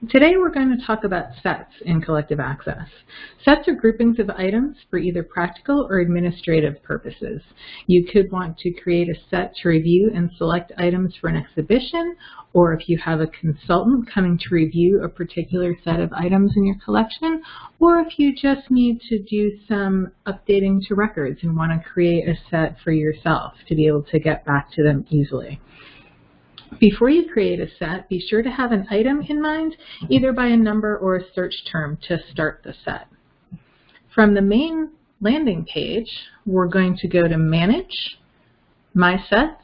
Today we're going to talk about sets in collective access. Sets are groupings of items for either practical or administrative purposes. You could want to create a set to review and select items for an exhibition, or if you have a consultant coming to review a particular set of items in your collection, or if you just need to do some updating to records and want to create a set for yourself to be able to get back to them easily. Before you create a set, be sure to have an item in mind, either by a number or a search term to start the set. From the main landing page, we're going to go to Manage, My Sets,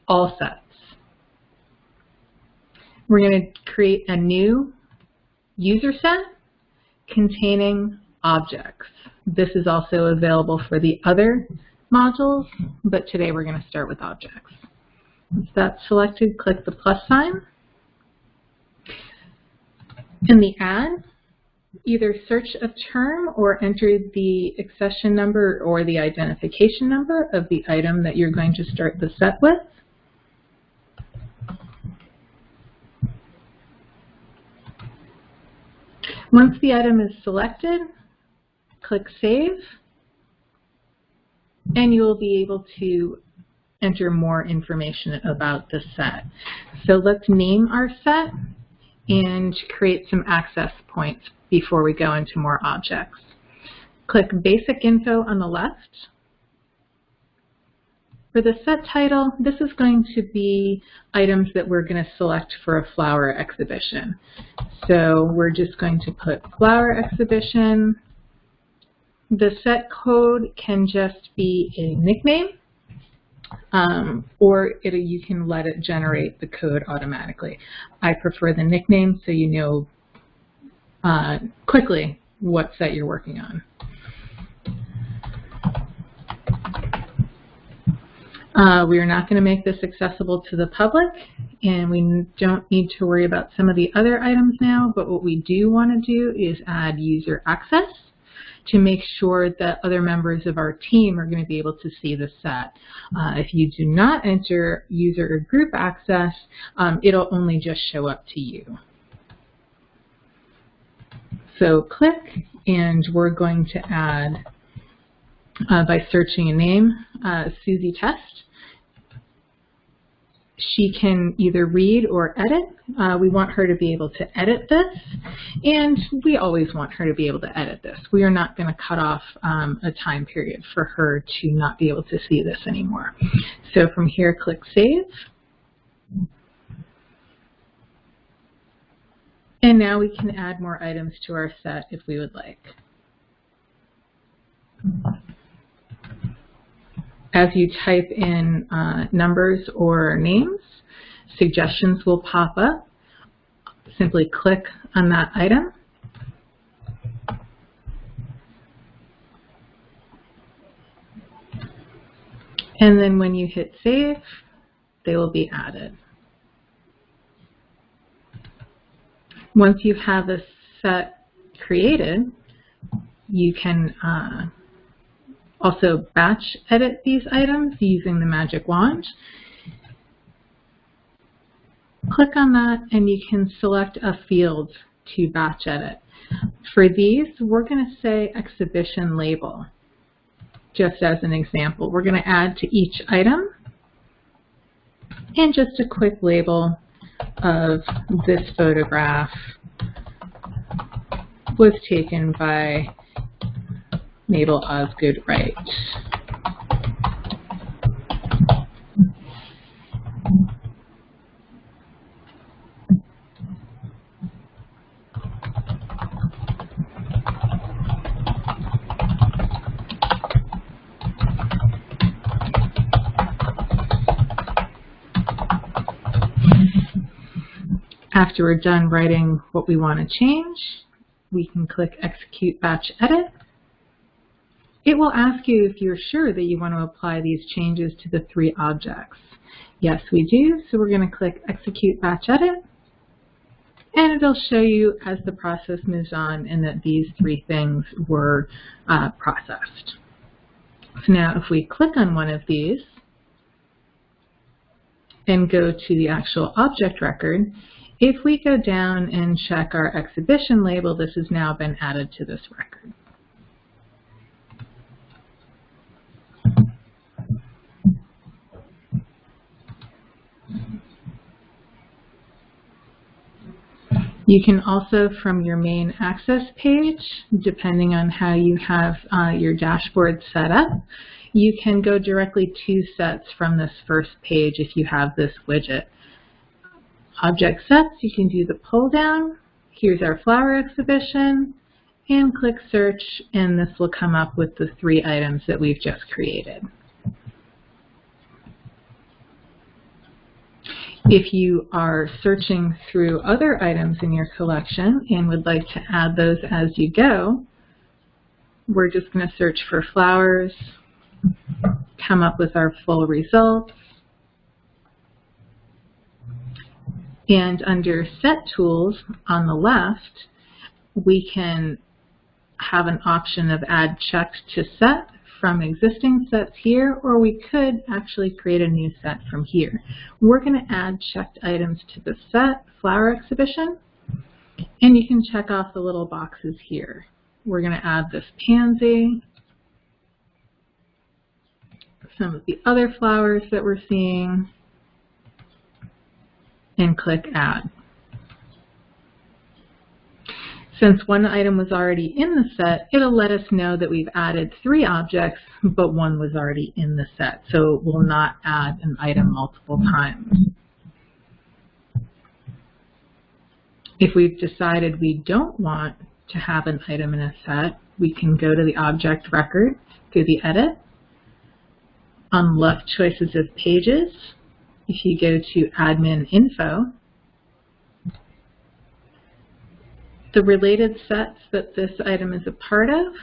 All Sets. We're going to create a new user set containing objects. This is also available for the other modules, but today we're going to start with objects. Once that's selected, click the plus sign. In the add, either search a term or enter the accession number or the identification number of the item that you're going to start the set with. Once the item is selected, click Save, and you will be able to enter more information about the set. So let's name our set and create some access points before we go into more objects. Click Basic Info on the left. For the set title, this is going to be items that we're going to select for a flower exhibition. So we're just going to put flower exhibition. The set code can just be a nickname, or you can let it generate the code automatically. I prefer the nickname so you know quickly what set you're working on. We are not going to make this accessible to the public, and we don't need to worry about some of the other items now, but what we do want to do is add user access to make sure that other members of our team are going to be able to see the set. If you do not enter user or group access, it'll only just show up to you. So click, and we're going to add, by searching a name, Susie Test. She can either read or edit. We want her to be able to edit this, and we always want her to be able to edit this. We are not going to cut off a time period for her to not be able to see this anymore. So from here, click Save. And now we can add more items to our set if we would like. As you type in numbers or names, suggestions will pop up. Simply click on that item. And then when you hit Save, they will be added. Once you have a set created, you can also batch edit these items using the magic wand. Click on that and you can select a field to batch edit. For these, we're going to say exhibition label. Just as an example, we're going to add to each item and just a quick label of this photograph was taken by Mabel Osgood Wright. After we're done writing what we want to change, we can click Execute Batch Edit. It will ask you if you're sure that you want to apply these changes to the 3 objects. Yes, we do, so we're going to click Execute Batch Edit, and it'll show you as the process moves on and that these 3 things were processed. So now if we click on one of these, and go to the actual object record, if we go down and check our exhibition label, this has now been added to this record. You can also, from your main access page, depending on how you have your dashboard set up, you can go directly to sets from this first page if you have this widget. Object sets, you can do the pull down. Here's our flower exhibition, and click search, and this will come up with the 3 items that we've just created. If you are searching through other items in your collection and would like to add those as you go, we're just going to search for flowers, come up with our full results, and under Set Tools on the left, we can have an option of Add Checked to Set from existing sets here, or we could actually create a new set from here. We're going to add checked items to the set flower exhibition, and you can check off the little boxes here. We're going to add this pansy, some of the other flowers that we're seeing, and click Add. Since one item was already in the set, it'll let us know that we've added 3 objects, but one was already in the set, so it will not add an item multiple times. If we've decided we don't want to have an item in a set, we can go to the object record through the edit, unlock choices of pages. If you go to admin info, the related sets that this item is a part of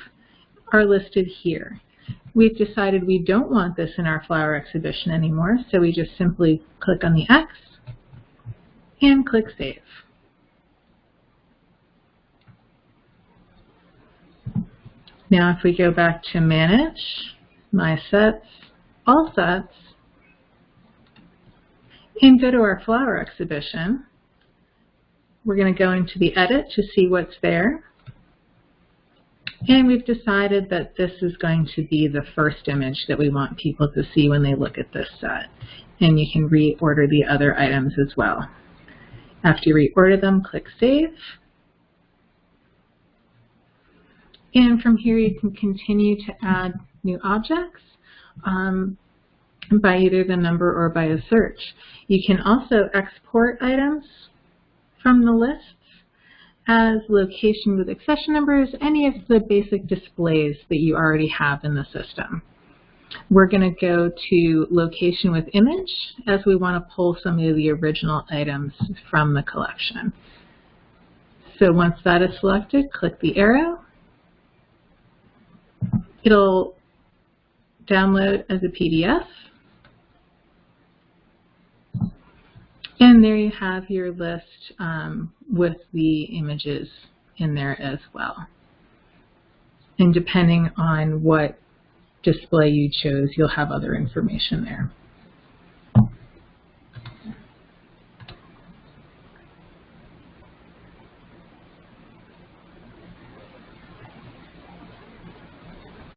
are listed here. We've decided we don't want this in our flower exhibition anymore, so we just simply click on the X and click Save. Now if we go back to Manage, My Sets, All Sets, and go to our flower exhibition, we're going to go into the edit to see what's there. And we've decided that this is going to be the first image that we want people to see when they look at this set. And you can reorder the other items as well. After you reorder them, click Save. And from here you can continue to add new objects by either the number or by a search. You can also export items from the lists as location with accession numbers, any of the basic displays that you already have in the system. We're going to go to location with image as we want to pull some of the original items from the collection. So once that is selected, click the arrow. It'll download as a PDF. And there you have your list with the images in there as well. And depending on what display you chose, you'll have other information there.